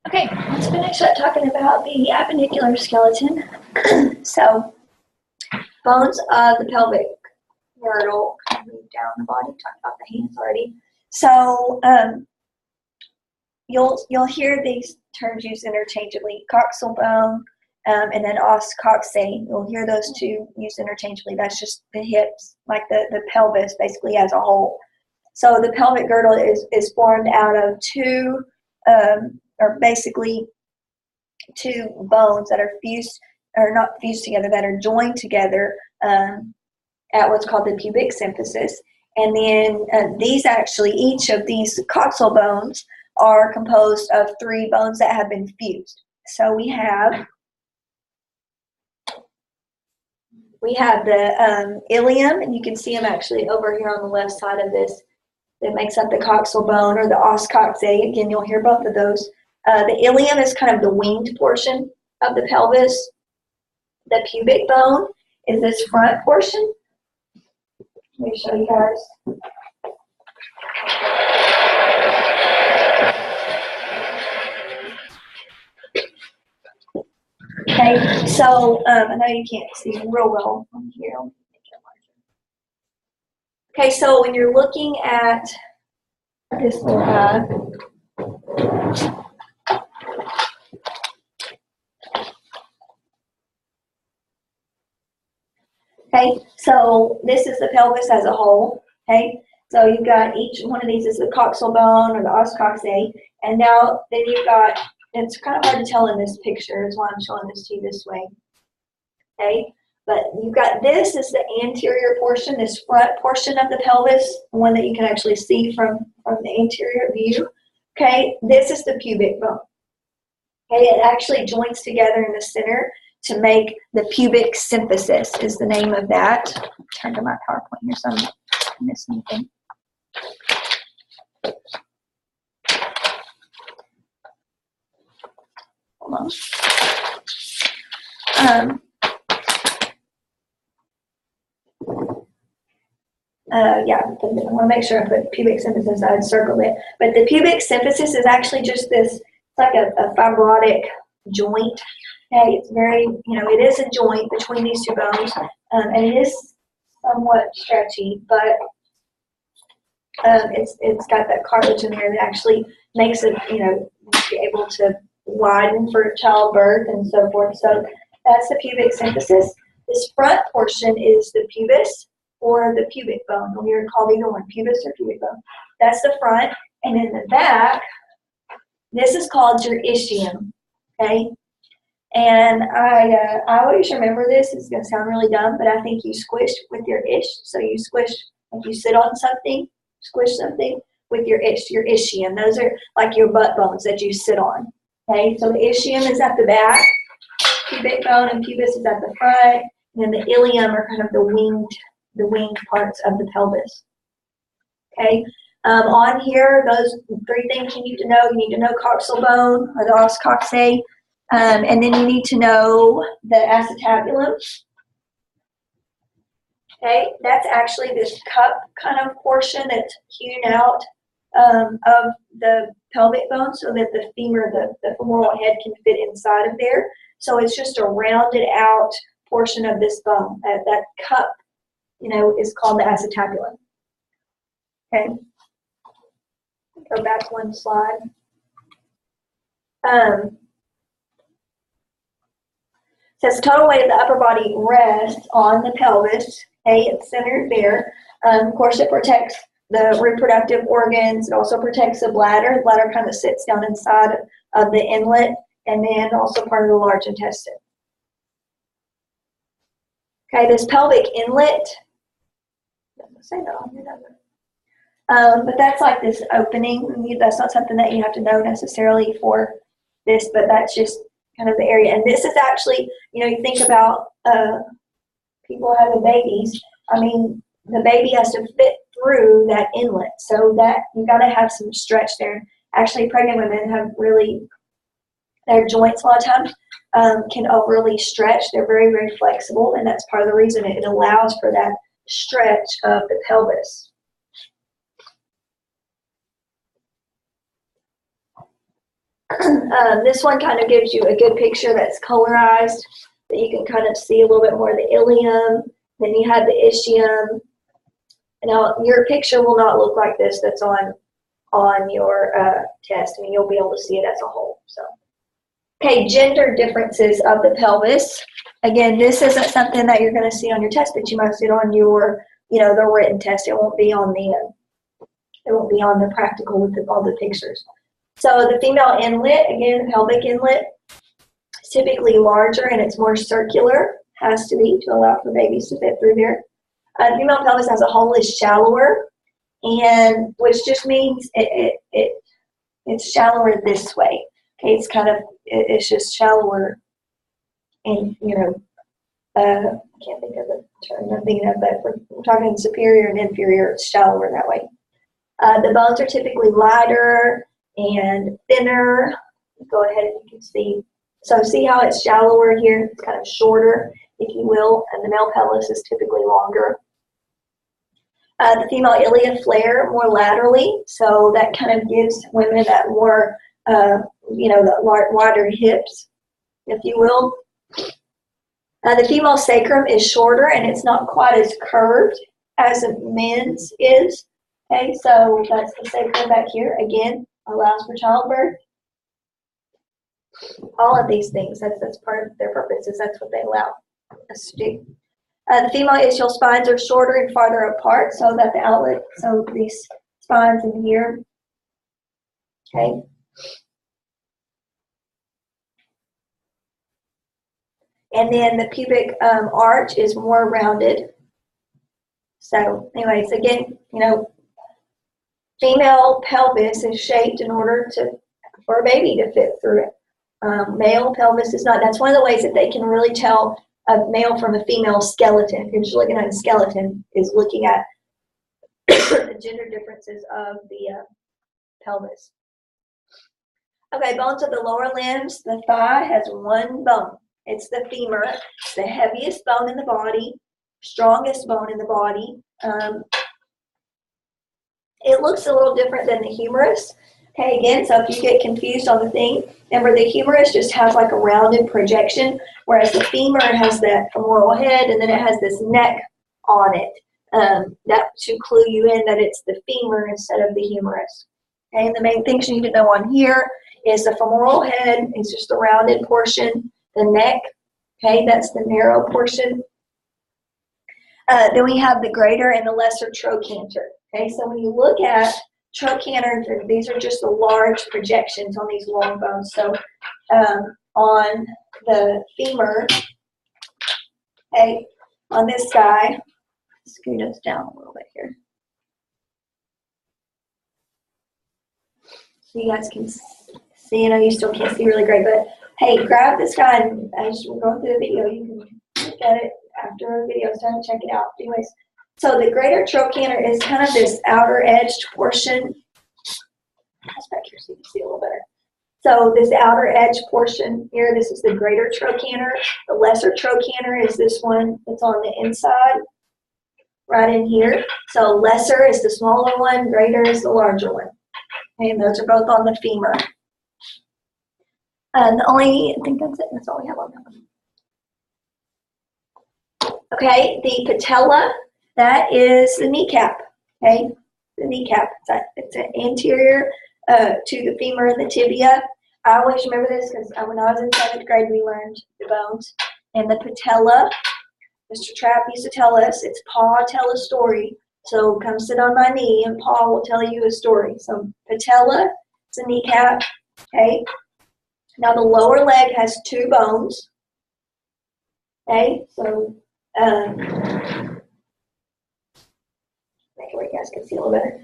Okay, let's finish up talking about the appendicular skeleton. So, bones of the pelvic girdle, move down the body, talked about the hands already. So, you'll hear these terms used interchangeably, coxal bone, and then os coxae. You'll hear those two used interchangeably. That's just the hips, like the pelvis, basically as a whole. So the pelvic girdle is formed out of two, or basically two bones that are fused, or not fused together, that are joined together at what's called the pubic symphysis. And then each of these coxal bones are composed of three bones that have been fused. So we have the ilium, and you can see them actually over here on the left side of this, that makes up the coxal bone, or the os coxae. Again, you'll hear both of those. The ilium is kind of the winged portion of the pelvis. The pubic bone is this front portion. Let me show you guys. Okay, so I know you can't see real well on here. Okay, so when you're looking at this little guy, okay, so this is the pelvis as a whole. Okay, so you've got each one of these is the coxal bone or the os coxae, and now then you've got, it's kind of hard to tell in this picture, is why I'm showing this to you this way. Okay, but you've got, this is the anterior portion, this front portion of the pelvis, the one that you can actually see from the anterior view. Okay, this is the pubic bone. Okay, it actually joins together in the center to make the pubic symphysis, is the name of that. Turn to my PowerPoint here so I'm not missing anything. Hold on. Yeah, I want to make sure I put pubic symphysis, I had circled it. But the pubic symphysis is actually just this, it's like a fibrotic joint. Okay, it's very, it is a joint between these two bones, and it is somewhat stretchy, but it's got that cartilage in there that actually makes it, be able to widen for childbirth and so forth. So that's the pubic symphysis. This front portion is the pubis, or the pubic bone. You'll hear it called either one, pubis or pubic bone. That's the front. And in the back, this is called your ischium. Okay? And I always remember this. It's going to sound really dumb, but I think you squish with your ish. So you squish, like you sit on something, squish something with your ischium. Those are like your butt bones that you sit on. Okay? So the ischium is at the back. Pubic bone and pubis is at the front. And then the ilium are kind of the winged parts of the pelvis. Okay, on here, those three things you need to know. You need to know coxal bone, or the os coxae, and then you need to know the acetabulum. Okay, that's actually this cup kind of portion that's hewn out of the pelvic bone so that the femur, the femoral head, can fit inside of there. So it's just a rounded out portion of this bone. That cup, is called the acetabulum. Okay. Go back one slide. Says total weight of the upper body rests on the pelvis. Okay, it's centered there. Of course, it protects the reproductive organs. It also protects the bladder. The bladder kind of sits down inside of the inlet, and then also part of the large intestine. Okay, this pelvic inlet, say that on here, but that's like this opening. That's not something that you have to know necessarily for this, but that's just kind of the area. And this is actually, you think about people having babies. I mean, the baby has to fit through that inlet, so that you got to have some stretch there. Actually, pregnant women have really, their joints a lot of times can overly stretch. They're very, very flexible, and that's part of the reason it allows for that stretch of the pelvis. This one kind of gives you a good picture that's colorized, that you can kind of see a little bit more of the ilium. Then you have the ischium. Now, your picture will not look like this that's on your test. I mean, you'll be able to see it as a whole. So, okay, gender differences of the pelvis. Again, this isn't something that you're going to see on your test, but you might see it on your, the written test. It won't be on the practical with all the pictures. So the female inlet, again, the pelvic inlet, is typically larger and it's more circular. Has to be to allow for babies to fit through there. The female pelvis as a whole is shallower, and which just means it's shallower this way. Okay, it's just shallower, and I can't think of the term I'm thinking of, but we're talking superior and inferior. It's shallower that way. The bones are typically lighter and thinner. Go ahead and you can see. So see how it's shallower here? It's kind of shorter, if you will, and the male pelvis is typically longer. The female ilia flare more laterally, so that kind of gives women that more, the wider hips, if you will. The female sacrum is shorter and it's not quite as curved as a men's is. Okay, so that's the sacrum back here. Again, allows for childbirth. All of these things, that's part of their purposes. That's what they allow us to do. The female ischial spines are shorter and farther apart, so that the outlet, so these spines in here, okay. And then the pubic arch is more rounded. So anyways, again, female pelvis is shaped in order for a baby to fit through it. Male pelvis is not. That's one of the ways that they can really tell a male from a female skeleton. If you're just looking at a skeleton, is looking at the gender differences of the pelvis. Okay, bones of the lower limbs. The thigh has one bone. It's the femur. It's the heaviest bone in the body, strongest bone in the body. It looks a little different than the humerus. Okay, again, so if you get confused on the thing, remember the humerus just has like a rounded projection, whereas the femur has that femoral head and then it has this neck on it. That should clue you in that it's the femur instead of the humerus. Okay, and the main things you need to know on here is the femoral head. It's just the rounded portion. The neck, okay, that's the narrow portion. Then we have the greater and the lesser trochanter. Okay, so when you look at trochanter, these are just the large projections on these long bones. So on the femur, okay, on this guy, scoot us down a little bit here. So you guys can see, you still can't see really great, but hey, grab this guy, and as we're going through the video, you can look at it after the video is done and check it out. Anyways, so the greater trochanter is kind of this outer edged portion. That's back here so you can see a little better. So this outer edge portion here, this is the greater trochanter. The lesser trochanter is this one that's on the inside, right in here. So lesser is the smaller one, greater is the larger one. And those are both on the femur. I think that's it. That's all we have on that one. Okay, the patella, that is the kneecap. Okay, the kneecap. It's an anterior to the femur and the tibia. I always remember this because when I was in 7th grade, we learned the bones. And the patella, Mr. Trapp used to tell us, it's Pa tell a story. So come sit on my knee and Pa will tell you a story. So patella, it's a kneecap. Okay. Now the lower leg has 2 bones. Okay, so make sure you guys can see a little better.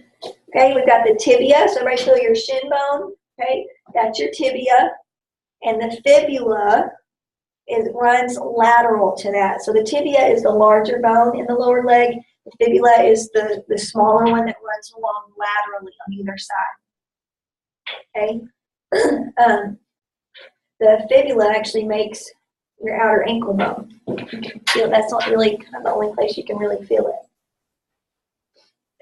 Okay, we've got the tibia. So everybody feel your shin bone. Okay, that's your tibia, and the fibula runs lateral to that. So the tibia is the larger bone in the lower leg. The fibula is the smaller one that runs along laterally on either side. Okay. The fibula actually makes your outer ankle bone. That's not really kind of the only place you can really feel it.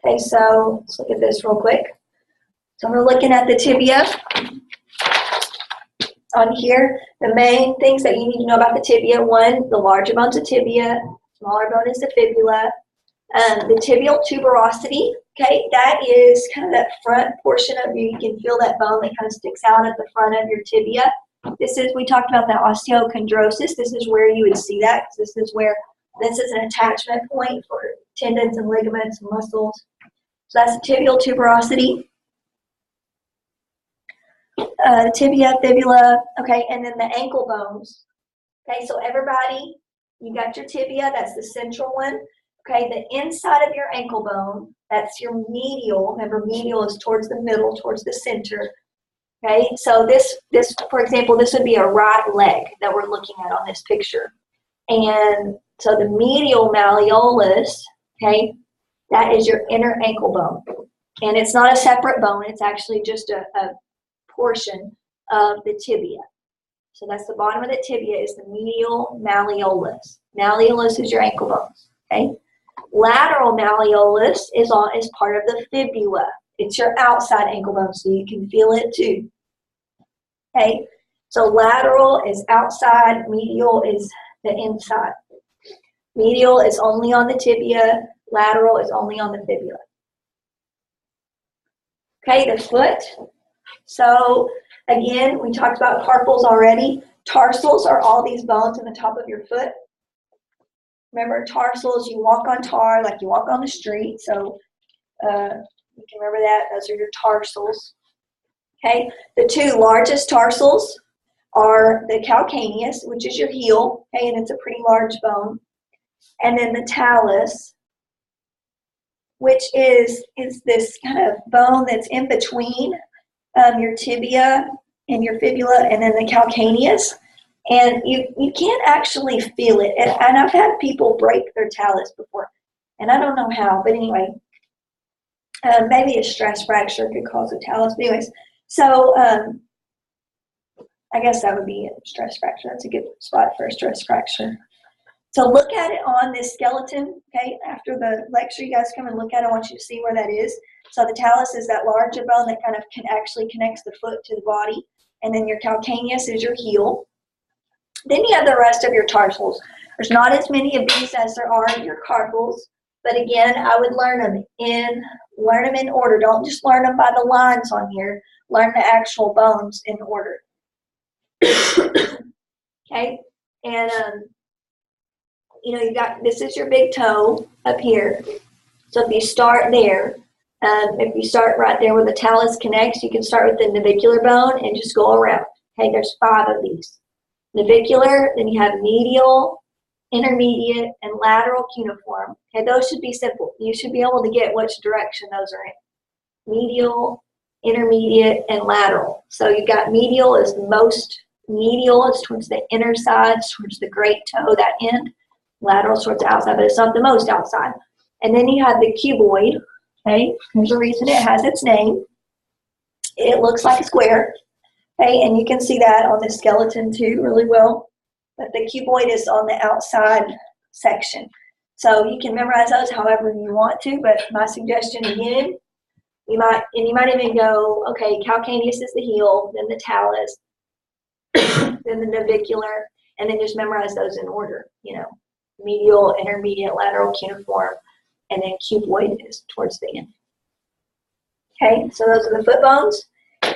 Okay, so let's look at this real quick. So we're looking at the tibia. on here, the main things that you need to know about the tibia: one, the larger bone's the tibia, smaller bone is the fibula. The tibial tuberosity, okay, that is kind of that front portion of you. You can feel that bone that kind of sticks out at the front of your tibia. This is, we talked about that osteochondrosis. This is where you would see that, because this is an attachment point for tendons and ligaments and muscles. So that's the tibial tuberosity. Tibia, fibula, okay, and then the ankle bones. Okay, so everybody, you got your tibia, that's the central one. Okay, the inside of your ankle bone, that's your medial. Remember, medial is towards the middle, towards the center. Okay, so this, for example, this would be a right leg that we're looking at on this picture. And so the medial malleolus, okay, that is your inner ankle bone. And it's not a separate bone, it's actually just a portion of the tibia. So that's the bottom of the tibia, is the medial malleolus. Malleolus is your ankle bones, okay? Lateral malleolus is part of the fibula. It's your outside ankle bone, so you can feel it too. Okay, so lateral is outside, medial is the inside. Medial is only on the tibia, lateral is only on the fibula. Okay, the foot. So again, we talked about carpals already. Tarsals are all these bones in the top of your foot. Remember, tarsals, you walk on tar like you walk on the street. So you can remember that. Those are your tarsals. Okay, the two largest tarsals are the calcaneus, which is your heel, okay, and it's a pretty large bone. And then the talus, which is this kind of bone that's in between your tibia and your fibula, and then the calcaneus. And you can't actually feel it. And I've had people break their talus before, and I don't know how, but anyway, maybe a stress fracture could cause a talus. But anyways, so I guess that would be a stress fracture. That's a good spot for a stress fracture. So look at it on this skeleton, okay? After the lecture, you guys come and look at it. I want you to see where that is. So the talus is that larger bone that kind of actually connects the foot to the body. And then your calcaneus is your heel. Then you have the rest of your tarsals. There's not as many of these as there are of your carpals. But again, I would learn them in order. Don't just learn them by the lines on here. Learn the actual bones in order. Okay? And you know, you got, this is your big toe up here. So if you start there, if you start right there where the talus connects, you can start with the navicular bone and just go around. Okay, there's 5 of these. Navicular, then you have medial, intermediate, and lateral cuneiform. Okay, those should be simple. You should be able to get which direction those are in. Medial, intermediate, and lateral. So you've got medial is most medial, it's towards the inner side, towards the great toe, that end. Lateral towards the outside, but it's not the most outside. And then you have the cuboid. Okay, there's a reason it has its name. It looks like a square. Okay, and you can see that on the skeleton too really well. But the cuboid is on the outside section. So you can memorize those however you want to, but my suggestion again, you might even go, okay, calcaneus is the heel, then the talus, then the navicular, and then just memorize those in order, you know. Medial, intermediate, lateral, cuneiform, and then cuboid is towards the end. Okay, so those are the foot bones,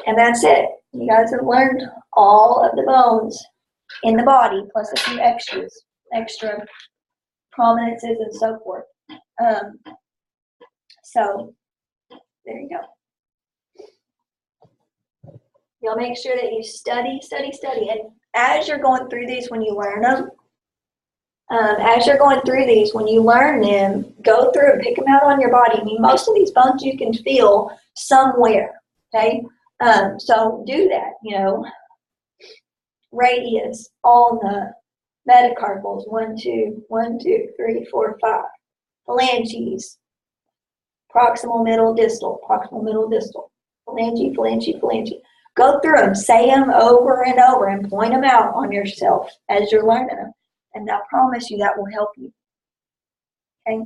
and that's it. You guys have learned all of the bones in the body, plus a few extra prominences and so forth. So there you go. You'll make sure that you study, and as you're going through these, when you learn them, when you learn them, go through and pick them out on your body. I mean, most of these bones you can feel somewhere, okay? So do that, you know. Radius, ulna, metacarpals, 1, 2, 1, 2, 3, 4, 5. Phalanges, proximal, middle, distal, phalange. Go through them, say them over and over, and point them out on yourself as you're learning them. And I promise you that will help you. Okay?